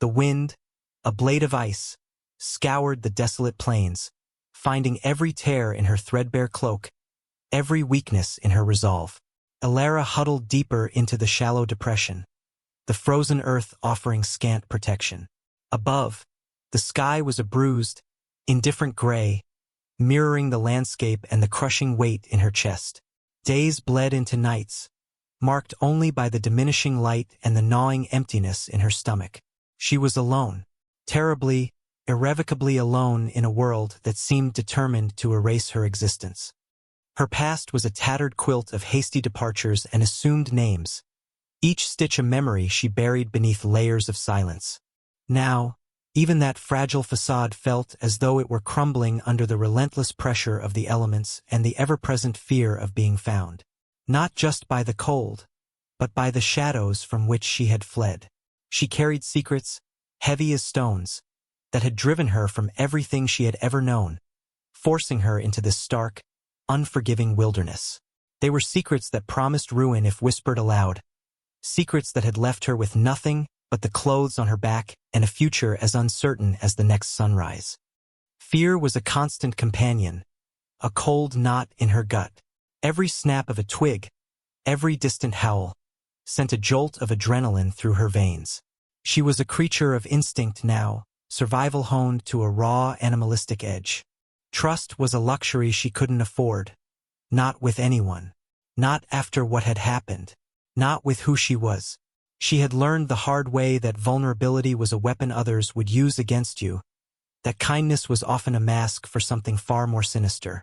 The wind, a blade of ice, scoured the desolate plains, finding every tear in her threadbare cloak, every weakness in her resolve. Elara huddled deeper into the shallow depression, the frozen earth offering scant protection. Above, the sky was a bruised, indifferent gray, mirroring the landscape and the crushing weight in her chest. Days bled into nights, marked only by the diminishing light and the gnawing emptiness in her stomach. She was alone, terribly, irrevocably alone in a world that seemed determined to erase her existence. Her past was a tattered quilt of hasty departures and assumed names, each stitch a memory she buried beneath layers of silence. Now, even that fragile facade felt as though it were crumbling under the relentless pressure of the elements and the ever-present fear of being found, not just by the cold, but by the shadows from which she had fled. She carried secrets, heavy as stones, that had driven her from everything she had ever known, forcing her into this stark, unforgiving wilderness. They were secrets that promised ruin if whispered aloud, secrets that had left her with nothing but the clothes on her back and a future as uncertain as the next sunrise. Fear was a constant companion, a cold knot in her gut. Every snap of a twig, every distant howl, sent a jolt of adrenaline through her veins. She was a creature of instinct now, survival honed to a raw, animalistic edge. Trust was a luxury she couldn't afford. Not with anyone. Not after what had happened. Not with who she was. She had learned the hard way that vulnerability was a weapon others would use against you, that kindness was often a mask for something far more sinister.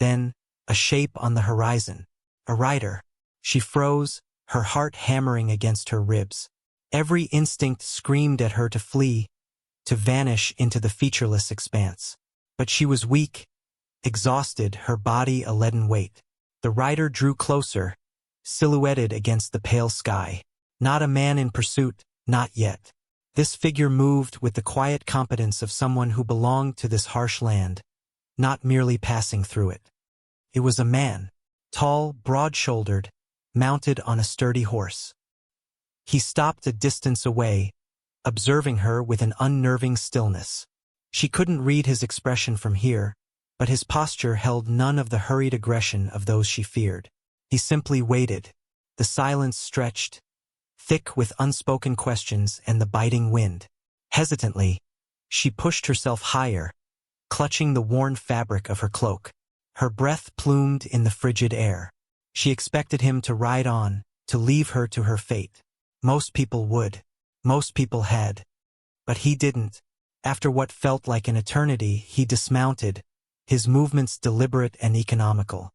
Then, a shape on the horizon. A rider. She froze, her heart hammering against her ribs. Every instinct screamed at her to flee, to vanish into the featureless expanse. But she was weak, exhausted, her body a leaden weight. The rider drew closer, silhouetted against the pale sky. Not a man in pursuit, not yet. This figure moved with the quiet competence of someone who belonged to this harsh land, not merely passing through it. It was a man, tall, broad-shouldered, mounted on a sturdy horse. He stopped a distance away, observing her with an unnerving stillness. She couldn't read his expression from here, but his posture held none of the hurried aggression of those she feared. He simply waited. The silence stretched, thick with unspoken questions and the biting wind. Hesitantly, she pushed herself higher, clutching the worn fabric of her cloak. Her breath plumed in the frigid air. She expected him to ride on, to leave her to her fate. Most people would. Most people had. But he didn't. After what felt like an eternity, he dismounted, his movements deliberate and economical.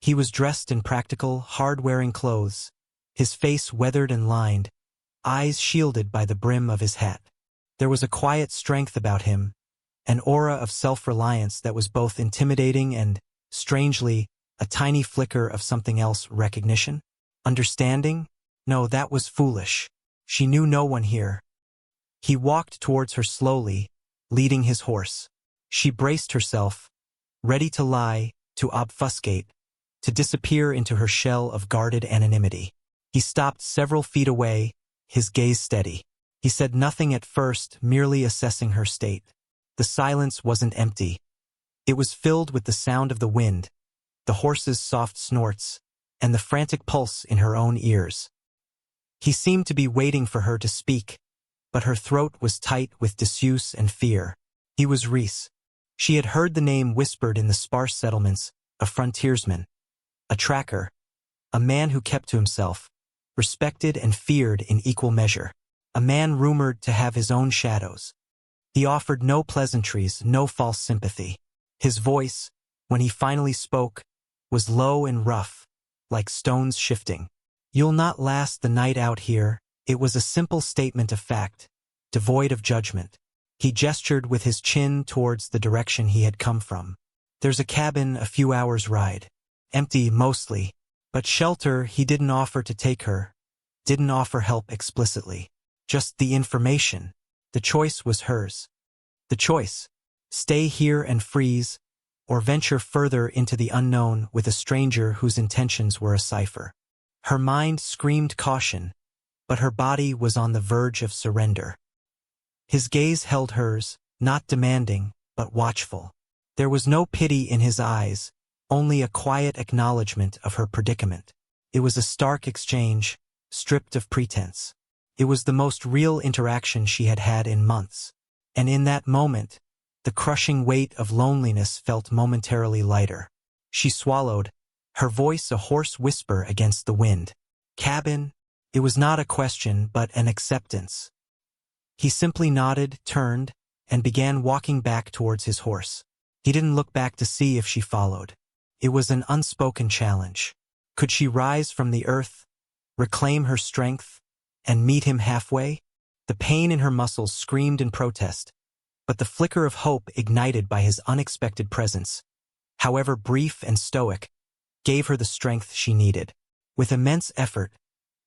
He was dressed in practical, hard-wearing clothes, his face weathered and lined, eyes shielded by the brim of his hat. There was a quiet strength about him, an aura of self-reliance that was both intimidating and, strangely, a tiny flicker of something else. Recognition? Understanding? No, that was foolish. She knew no one here. He walked towards her slowly, leading his horse. She braced herself, ready to lie, to obfuscate, to disappear into her shell of guarded anonymity. He stopped several feet away, his gaze steady. He said nothing at first, merely assessing her state. The silence wasn't empty. It was filled with the sound of the wind, the horse's soft snorts, and the frantic pulse in her own ears. He seemed to be waiting for her to speak, but her throat was tight with disuse and fear. He was Reese. She had heard the name whispered in the sparse settlements, a frontiersman, a tracker, a man who kept to himself, respected and feared in equal measure, a man rumored to have his own shadows. He offered no pleasantries, no false sympathy. His voice, when he finally spoke, was low and rough, like stones shifting. "You'll not last the night out here." It was a simple statement of fact, devoid of judgment. He gestured with his chin towards the direction he had come from. "There's a cabin a few hours' ride. Empty, mostly. But shelter he didn't offer to take her, didn't offer help explicitly. Just the information. The choice was hers. The choice. Stay here and freeze, or venture further into the unknown with a stranger whose intentions were a cipher. Her mind screamed caution, but her body was on the verge of surrender. His gaze held hers, not demanding, but watchful. There was no pity in his eyes, only a quiet acknowledgement of her predicament. It was a stark exchange, stripped of pretense. It was the most real interaction she had had in months. And in that moment, the crushing weight of loneliness felt momentarily lighter. She swallowed, her voice a hoarse whisper against the wind. Cabin? It was not a question, but an acceptance. He simply nodded, turned, and began walking back towards his horse. He didn't look back to see if she followed. It was an unspoken challenge. Could she rise from the earth, reclaim her strength, and meet him halfway? The pain in her muscles screamed in protest, but the flicker of hope ignited by his unexpected presence, however brief and stoic, gave her the strength she needed. With immense effort,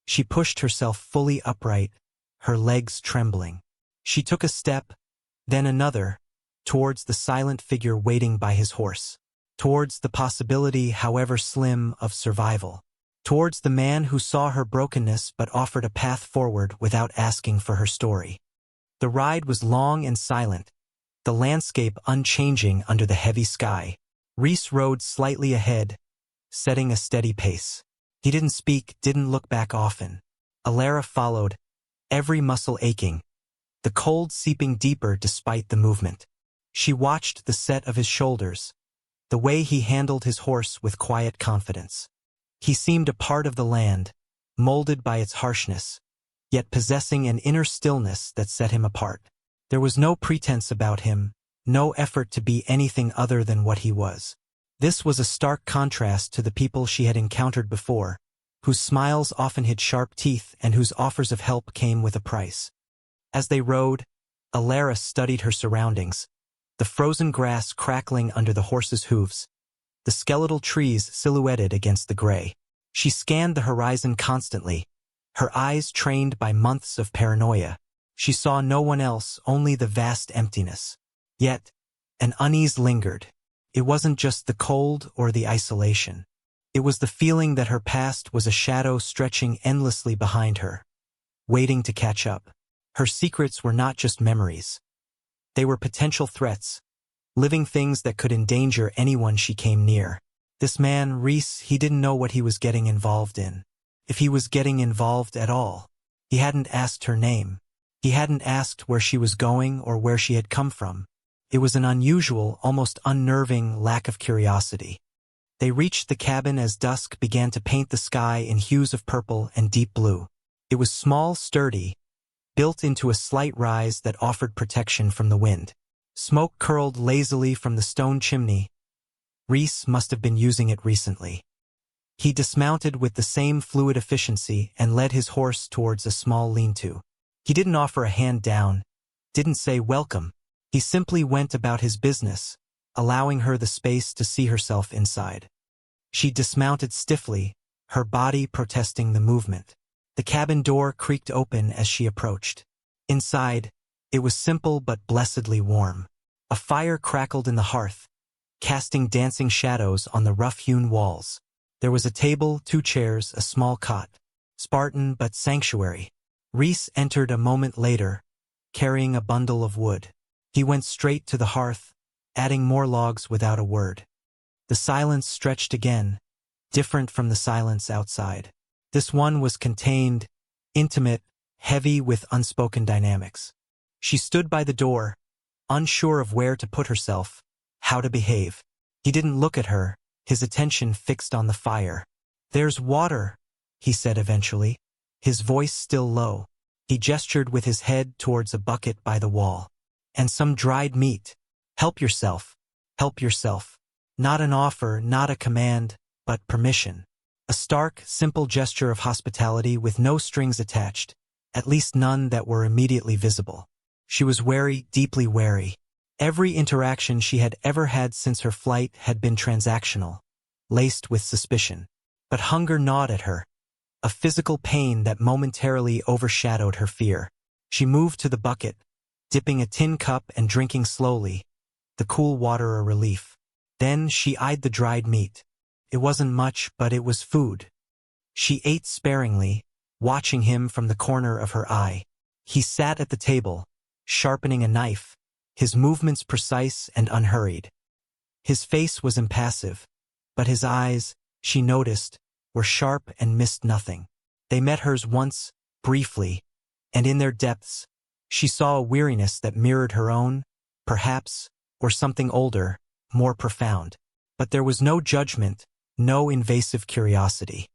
she pushed herself fully upright, her legs trembling. She took a step, then another, towards the silent figure waiting by his horse, towards the possibility, however slim, of survival, towards the man who saw her brokenness but offered a path forward without asking for her story. The ride was long and silent, the landscape unchanging under the heavy sky. Reese rode slightly ahead, setting a steady pace. He didn't speak, didn't look back often. Alara followed, every muscle aching, the cold seeping deeper despite the movement. She watched the set of his shoulders, the way he handled his horse with quiet confidence. He seemed a part of the land, molded by its harshness, yet possessing an inner stillness that set him apart. There was no pretense about him, no effort to be anything other than what he was. This was a stark contrast to the people she had encountered before, whose smiles often hid sharp teeth and whose offers of help came with a price. As they rode, Alara studied her surroundings, the frozen grass crackling under the horse's hooves, the skeletal trees silhouetted against the gray. She scanned the horizon constantly, her eyes trained by months of paranoia. She saw no one else, only the vast emptiness. Yet, an unease lingered. It wasn't just the cold or the isolation. It was the feeling that her past was a shadow stretching endlessly behind her, waiting to catch up. Her secrets were not just memories. They were potential threats, living things that could endanger anyone she came near. This man, Reese, he didn't know what he was getting involved in. If he was getting involved at all. He hadn't asked her name. He hadn't asked where she was going or where she had come from. It was an unusual, almost unnerving lack of curiosity. They reached the cabin as dusk began to paint the sky in hues of purple and deep blue. It was small, sturdy, built into a slight rise that offered protection from the wind. Smoke curled lazily from the stone chimney. Reese must have been using it recently. He dismounted with the same fluid efficiency and led his horse towards a small lean-to. He didn't offer a hand down, didn't say welcome. He simply went about his business, allowing her the space to see herself inside. She dismounted stiffly, her body protesting the movement. The cabin door creaked open as she approached. Inside, it was simple but blessedly warm. A fire crackled in the hearth, casting dancing shadows on the rough-hewn walls. There was a table, 2 chairs, a small cot. Spartan but sanctuary. Reese entered a moment later, carrying a bundle of wood. He went straight to the hearth, adding more logs without a word. The silence stretched again, different from the silence outside. This one was contained, intimate, heavy with unspoken dynamics. She stood by the door, unsure of where to put herself, how to behave. He didn't look at her, his attention fixed on the fire. "There's water," he said eventually, his voice still low. He gestured with his head towards a bucket by the wall. "And some dried meat. Help yourself. Help yourself." Not an offer, not a command, but permission. A stark, simple gesture of hospitality with no strings attached, at least none that were immediately visible. She was wary, deeply wary. Every interaction she had ever had since her flight had been transactional, laced with suspicion. But hunger gnawed at her, a physical pain that momentarily overshadowed her fear. She moved to the bucket, dipping a tin cup and drinking slowly, the cool water a relief. Then she eyed the dried meat. It wasn't much, but it was food. She ate sparingly, watching him from the corner of her eye. He sat at the table, sharpening a knife, his movements precise and unhurried. His face was impassive, but his eyes, she noticed, were sharp and missed nothing. They met hers once, briefly, and in their depths, she saw a weariness that mirrored her own, perhaps, or something older, more profound. But there was no judgment, no invasive curiosity.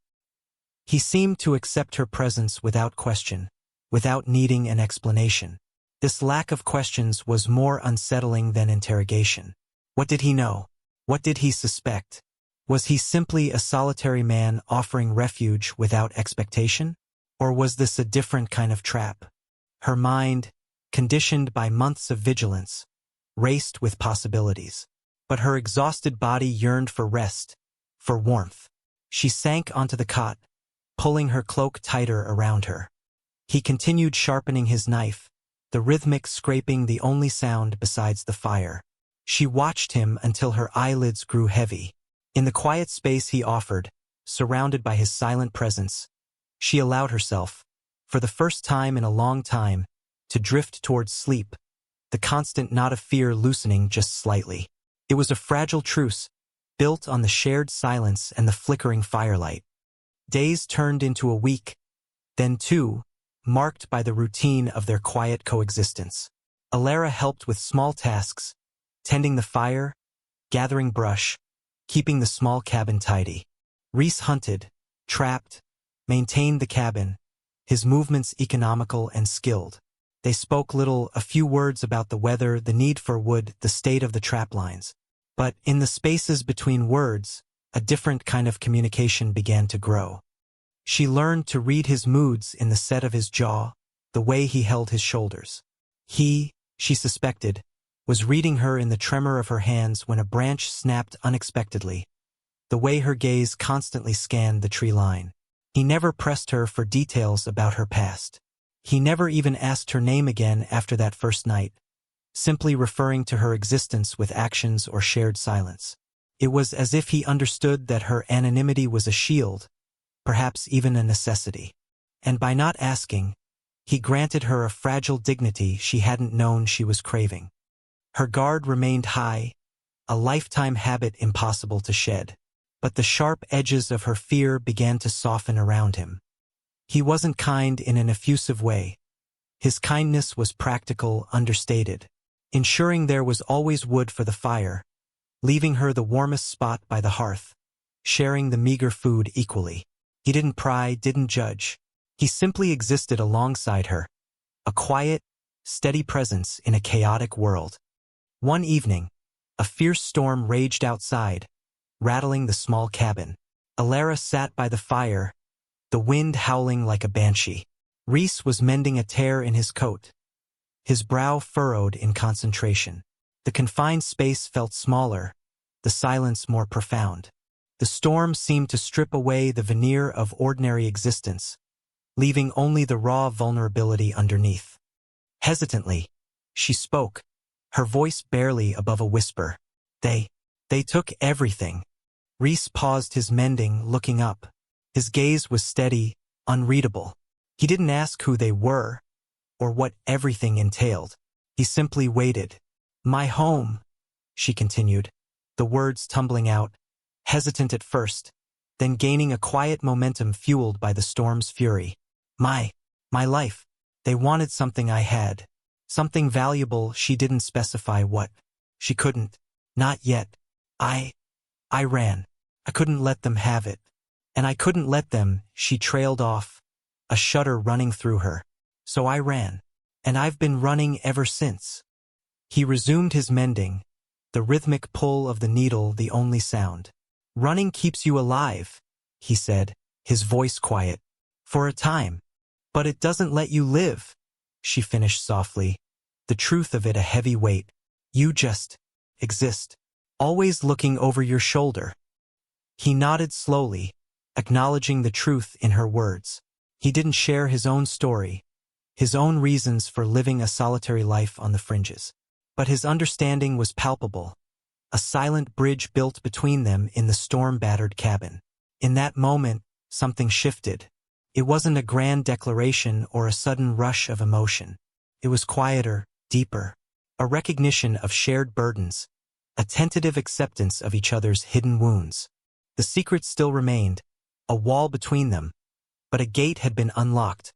He seemed to accept her presence without question, without needing an explanation. This lack of questions was more unsettling than interrogation. What did he know? What did he suspect? Was he simply a solitary man offering refuge without expectation? Or was this a different kind of trap? Her mind, conditioned by months of vigilance, raced with possibilities. But her exhausted body yearned for rest, for warmth. She sank onto the cot, pulling her cloak tighter around her. He continued sharpening his knife, the rhythmic scraping the only sound besides the fire. She watched him until her eyelids grew heavy. In the quiet space he offered, surrounded by his silent presence, she allowed herself, for the first time in a long time, to drift towards sleep, the constant knot of fear loosening just slightly. It was a fragile truce, built on the shared silence and the flickering firelight. Days turned into a week, then two, marked by the routine of their quiet coexistence. Alara helped with small tasks, tending the fire, gathering brush, keeping the small cabin tidy. Rhys hunted, trapped, maintained the cabin, his movements economical and skilled. They spoke little, a few words about the weather, the need for wood, the state of the trap lines. But in the spaces between words, a different kind of communication began to grow. She learned to read his moods in the set of his jaw, the way he held his shoulders. He, she suspected, was reading her in the tremor of her hands when a branch snapped unexpectedly, the way her gaze constantly scanned the tree line. He never pressed her for details about her past. He never even asked her name again after that first night, simply referring to her existence with actions or shared silence. It was as if he understood that her anonymity was a shield, perhaps even a necessity. And by not asking, he granted her a fragile dignity she hadn't known she was craving. Her guard remained high, a lifetime habit impossible to shed. But the sharp edges of her fear began to soften around him. He wasn't kind in an effusive way. His kindness was practical, understated, ensuring there was always wood for the fire, leaving her the warmest spot by the hearth, sharing the meager food equally. He didn't pry, didn't judge. He simply existed alongside her, a quiet, steady presence in a chaotic world. One evening, a fierce storm raged outside, rattling the small cabin. Alara sat by the fire, the wind howling like a banshee. Rhys was mending a tear in his coat, his brow furrowed in concentration. The confined space felt smaller, the silence more profound. The storm seemed to strip away the veneer of ordinary existence, leaving only the raw vulnerability underneath. Hesitantly, she spoke, her voice barely above a whisper. They took everything. Rhys paused his mending, looking up. His gaze was steady, unreadable. He didn't ask who they were, or what everything entailed. He simply waited. "My home," she continued, the words tumbling out, hesitant at first, then gaining a quiet momentum fueled by the storm's fury. My life. They wanted something I had. Something valuable, she didn't specify what. She couldn't. Not yet. I ran. I couldn't let them have it. And I couldn't let them, she trailed off, a shudder running through her. So I ran. And I've been running ever since. He resumed his mending, the rhythmic pull of the needle the only sound. "Running keeps you alive," he said, his voice quiet. "For a time. But it doesn't let you live," she finished softly, the truth of it a heavy weight. "You just exist, always looking over your shoulder." He nodded slowly, acknowledging the truth in her words. He didn't share his own story, his own reasons for living a solitary life on the fringes. But his understanding was palpable, a silent bridge built between them in the storm-battered cabin. In that moment, something shifted. It wasn't a grand declaration or a sudden rush of emotion. It was quieter, deeper. A recognition of shared burdens, a tentative acceptance of each other's hidden wounds. The secret still remained, a wall between them, but a gate had been unlocked,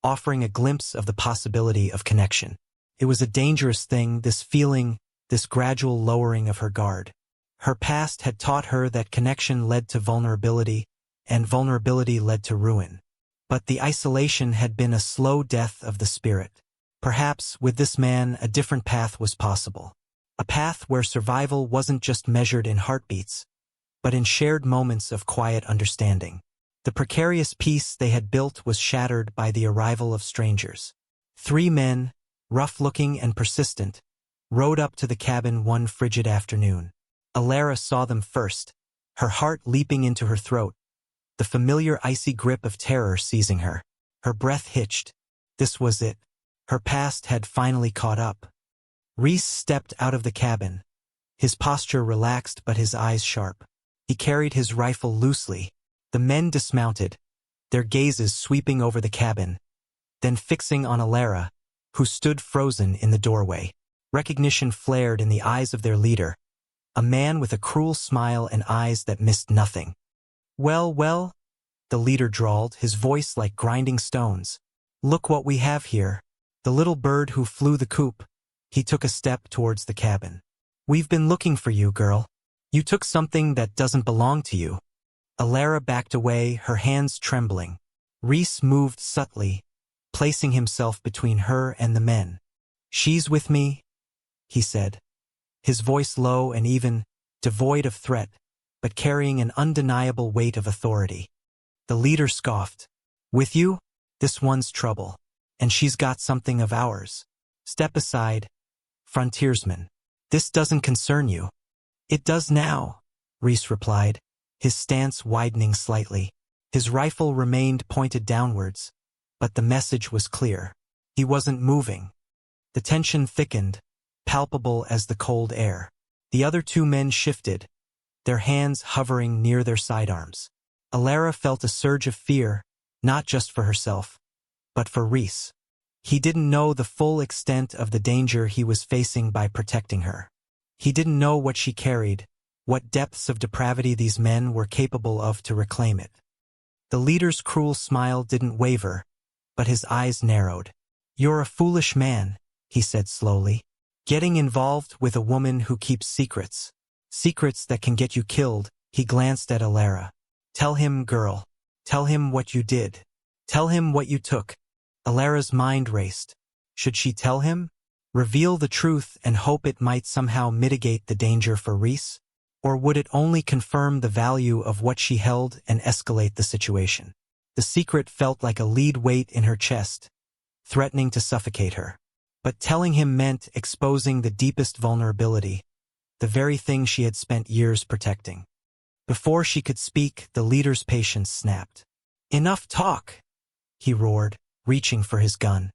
offering a glimpse of the possibility of connection. It was a dangerous thing, this feeling, this gradual lowering of her guard. Her past had taught her that connection led to vulnerability, and vulnerability led to ruin. But the isolation had been a slow death of the spirit. Perhaps, with this man, a different path was possible. A path where survival wasn't just measured in heartbeats, but in shared moments of quiet understanding. The precarious peace they had built was shattered by the arrival of strangers. 3 men, rough-looking and persistent, rode up to the cabin one frigid afternoon. Alara saw them first, her heart leaping into her throat, the familiar icy grip of terror seizing her. Her breath hitched. This was it. Her past had finally caught up. Rhys stepped out of the cabin, his posture relaxed but his eyes sharp. He carried his rifle loosely. The men dismounted, their gazes sweeping over the cabin, then fixing on Alara, who stood frozen in the doorway. Recognition flared in the eyes of their leader, a man with a cruel smile and eyes that missed nothing. "Well, well," the leader drawled, his voice like grinding stones. "Look what we have here." The little bird who flew the coop. He took a step towards the cabin. "We've been looking for you, girl. You took something that doesn't belong to you." Alara backed away, her hands trembling. Rhys moved subtly, placing himself between her and the men. "She's with me," he said, his voice low and even, devoid of threat, but carrying an undeniable weight of authority. The leader scoffed. "With you? This one's trouble. And she's got something of ours. Step aside, Frontiersman. This doesn't concern you." "It does now," Rhys replied, his stance widening slightly. His rifle remained pointed downwards, but the message was clear. He wasn't moving. The tension thickened, palpable as the cold air. The other 2 men shifted, their hands hovering near their sidearms. Alara felt a surge of fear, not just for herself, but for Rhys. He didn't know the full extent of the danger he was facing by protecting her. He didn't know what she carried, what depths of depravity these men were capable of to reclaim it. The leader's cruel smile didn't waver, but his eyes narrowed. "You're a foolish man," he said slowly. "Getting involved with a woman who keeps secrets. Secrets that can get you killed." He glanced at Alara. "Tell him, girl. Tell him what you did. Tell him what you took." Alara's mind raced. Should she tell him? Reveal the truth and hope it might somehow mitigate the danger for Rhys? Or would it only confirm the value of what she held and escalate the situation? The secret felt like a lead weight in her chest, threatening to suffocate her. But telling him meant exposing the deepest vulnerability, the very thing she had spent years protecting. Before she could speak, the leader's patience snapped. "Enough talk," he roared, reaching for his gun.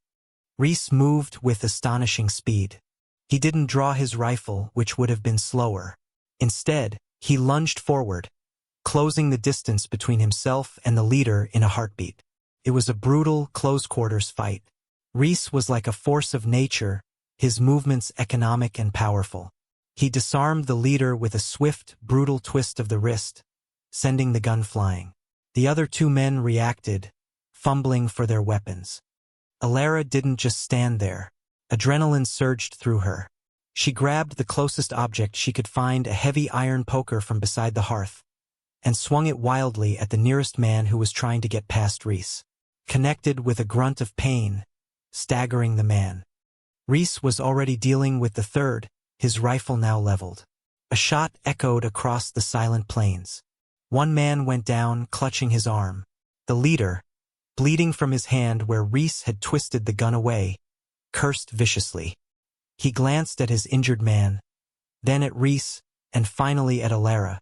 Rhys moved with astonishing speed. He didn't draw his rifle, which would have been slower. Instead, he lunged forward, closing the distance between himself and the leader in a heartbeat. It was a brutal, close-quarters fight. Rhys was like a force of nature, his movements economic and powerful. He disarmed the leader with a swift, brutal twist of the wrist, sending the gun flying. The other 2 men reacted, fumbling for their weapons. Alara didn't just stand there. Adrenaline surged through her. She grabbed the closest object she could find, a heavy iron poker from beside the hearth, and swung it wildly at the nearest man who was trying to get past Rhys. Connected with a grunt of pain, staggering the man. Rhys was already dealing with the third, his rifle now leveled. A shot echoed across the silent plains. 1 man went down, clutching his arm. The leader, bleeding from his hand where Rhys had twisted the gun away, cursed viciously. He glanced at his injured man, then at Rhys, and finally at Alara,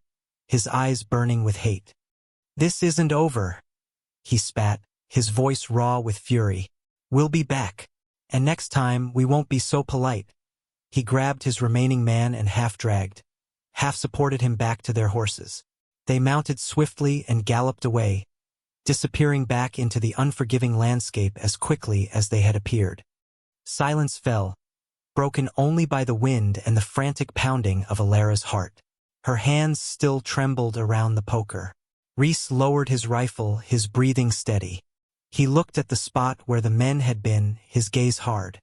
his eyes burning with hate. "This isn't over," he spat, his voice raw with fury. "We'll be back. And next time, we won't be so polite." He grabbed his remaining man and half-dragged, half-supported him back to their horses. They mounted swiftly and galloped away, disappearing back into the unforgiving landscape as quickly as they had appeared. Silence fell, broken only by the wind and the frantic pounding of Alara's heart. Her hands still trembled around the poker. Rhys lowered his rifle, his breathing steady. He looked at the spot where the men had been, his gaze hard.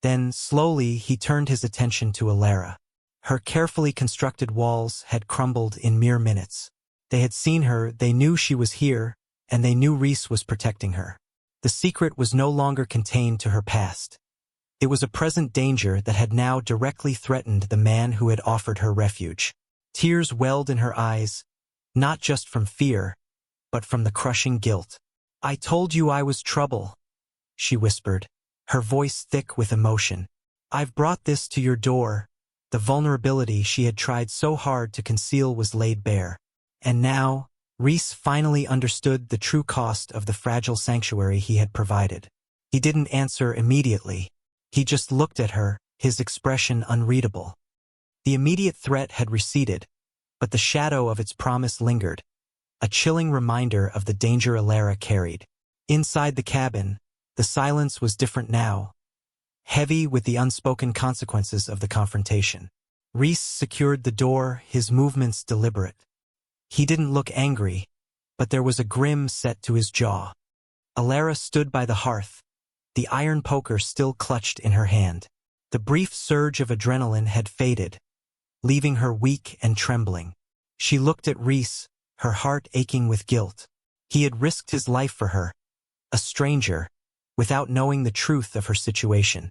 Then, slowly, he turned his attention to Alara. Her carefully constructed walls had crumbled in mere minutes. They had seen her, they knew she was here, and they knew Rhys was protecting her. The secret was no longer contained to her past. It was a present danger that had now directly threatened the man who had offered her refuge. Tears welled in her eyes, not just from fear, but from the crushing guilt. "I told you I was trouble," she whispered, her voice thick with emotion. "I've brought this to your door." The vulnerability she had tried so hard to conceal was laid bare. And now, Rhys finally understood the true cost of the fragile sanctuary he had provided. He didn't answer immediately. He just looked at her, his expression unreadable. The immediate threat had receded, but the shadow of its promise lingered, a chilling reminder of the danger Alara carried. Inside the cabin, the silence was different now, heavy with the unspoken consequences of the confrontation. Rhys secured the door, his movements deliberate. He didn't look angry, but there was a grim set to his jaw. Alara stood by the hearth, the iron poker still clutched in her hand. The brief surge of adrenaline had faded, leaving her weak and trembling. She looked at Rhys, her heart aching with guilt. He had risked his life for her, a stranger, without knowing the truth of her situation.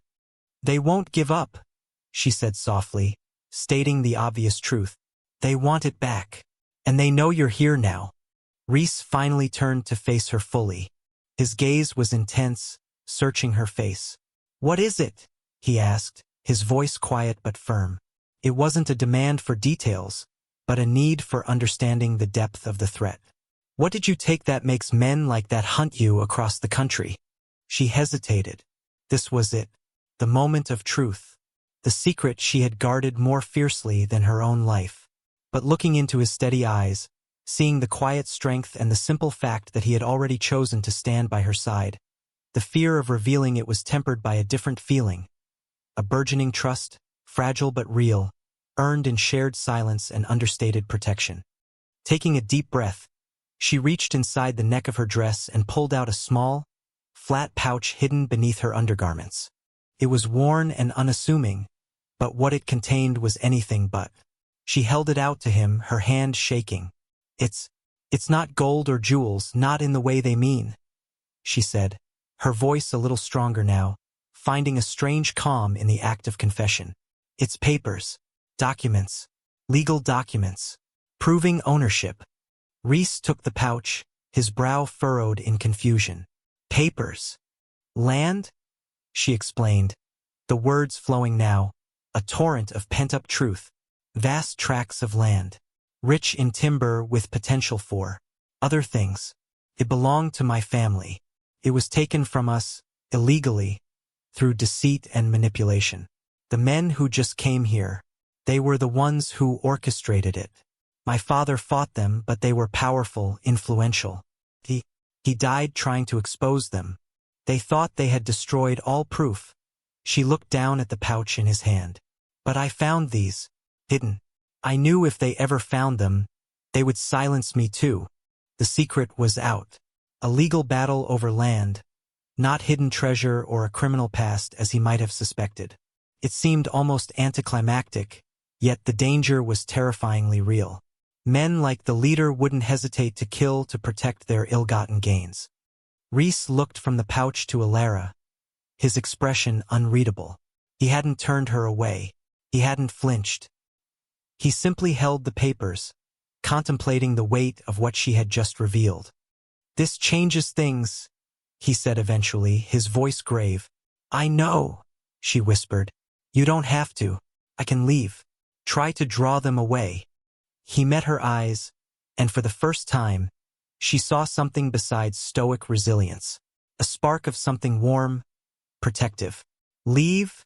"They won't give up," she said softly, stating the obvious truth. "They want it back. And they know you're here now." Rhys finally turned to face her fully. His gaze was intense, searching her face. "What is it?" he asked, his voice quiet but firm. It wasn't a demand for details, but a need for understanding the depth of the threat. "What did you take that makes men like that hunt you across the country?" She hesitated. This was it, the moment of truth, the secret she had guarded more fiercely than her own life. But looking into his steady eyes, seeing the quiet strength and the simple fact that he had already chosen to stand by her side, the fear of revealing it was tempered by a different feeling, a burgeoning trust, fragile but real, earned in shared silence and understated protection. Taking a deep breath, she reached inside the neck of her dress and pulled out a small, flat pouch hidden beneath her undergarments. It was worn and unassuming, but what it contained was anything but. She held it out to him, her hand shaking. It's not gold or jewels, not in the way they mean," she said, her voice a little stronger now, finding a strange calm in the act of confession. "It's papers, documents, legal documents, proving ownership." Rhys took the pouch, his brow furrowed in confusion. "Papers? Land?" she explained, the words flowing now, a torrent of pent-up truth. "Vast tracts of land, rich in timber with potential for other things. It belonged to my family. It was taken from us, illegally, through deceit and manipulation. The men who just came here, they were the ones who orchestrated it. My father fought them, but they were powerful, influential. He died trying to expose them. They thought they had destroyed all proof." She looked down at the pouch in his hand. "But I found these, hidden. I knew if they ever found them, they would silence me too." The secret was out. A legal battle over land, not hidden treasure or a criminal past as he might have suspected. It seemed almost anticlimactic, yet the danger was terrifyingly real. Men like the leader wouldn't hesitate to kill to protect their ill-gotten gains. Rhys looked from the pouch to Alara, his expression unreadable. He hadn't turned her away. He hadn't flinched. He simply held the papers, contemplating the weight of what she had just revealed. "This changes things," he said eventually, his voice grave. "I know," she whispered. "You don't have to. I can leave. Try to draw them away." He met her eyes, and for the first time, she saw something besides stoic resilience, a spark of something warm, protective. "Leave?"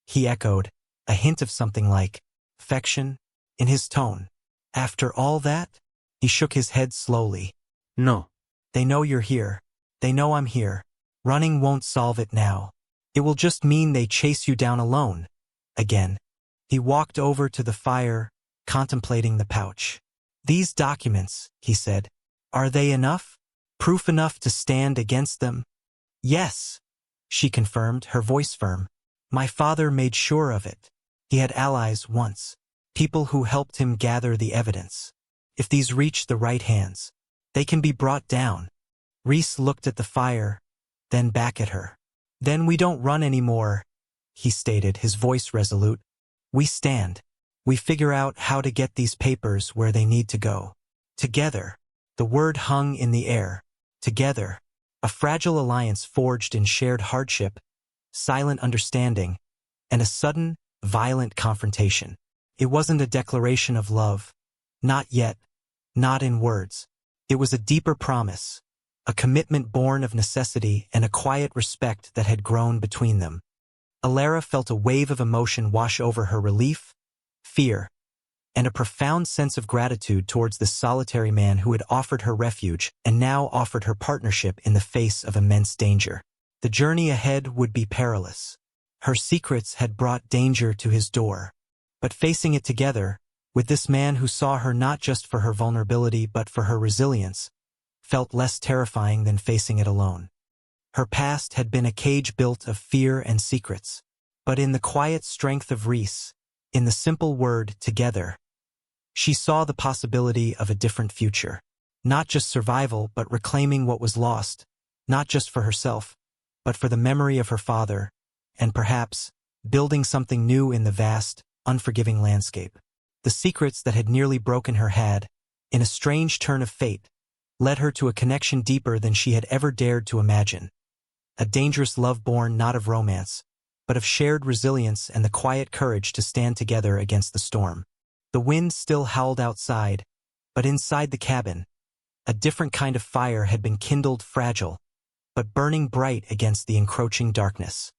he echoed, a hint of something like affection in his tone. "After all that?" He shook his head slowly. "No. They know you're here. They know I'm here. Running won't solve it now. It will just mean they chase you down alone." again. He walked over to the fire, contemplating the pouch. "These documents," he said, "are they enough? Proof enough to stand against them?" "Yes," she confirmed, her voice firm. "My father made sure of it. He had allies once, people who helped him gather the evidence. If these reach the right hands, they can be brought down." Reese looked at the fire, then back at her. "Then we don't run anymore," he stated, his voice resolute. "We stand. We figure out how to get these papers where they need to go. Together." The word hung in the air. Together. A fragile alliance forged in shared hardship, silent understanding, and a sudden, violent confrontation. It wasn't a declaration of love. Not yet. Not in words. It was a deeper promise. A commitment born of necessity and a quiet respect that had grown between them. Alara felt a wave of emotion wash over her: relief, fear, and a profound sense of gratitude towards this solitary man who had offered her refuge and now offered her partnership in the face of immense danger. The journey ahead would be perilous. Her secrets had brought danger to his door. But facing it together, with this man who saw her not just for her vulnerability but for her resilience, felt less terrifying than facing it alone. Her past had been a cage built of fear and secrets. But in the quiet strength of Reese, in the simple word "together," she saw the possibility of a different future. Not just survival, but reclaiming what was lost, not just for herself, but for the memory of her father, and perhaps building something new in the vast, unforgiving landscape. The secrets that had nearly broken her had, in a strange turn of fate, led her to a connection deeper than she had ever dared to imagine. A dangerous love born not of romance, but of shared resilience and the quiet courage to stand together against the storm. The wind still howled outside, but inside the cabin, a different kind of fire had been kindled, fragile, but burning bright against the encroaching darkness.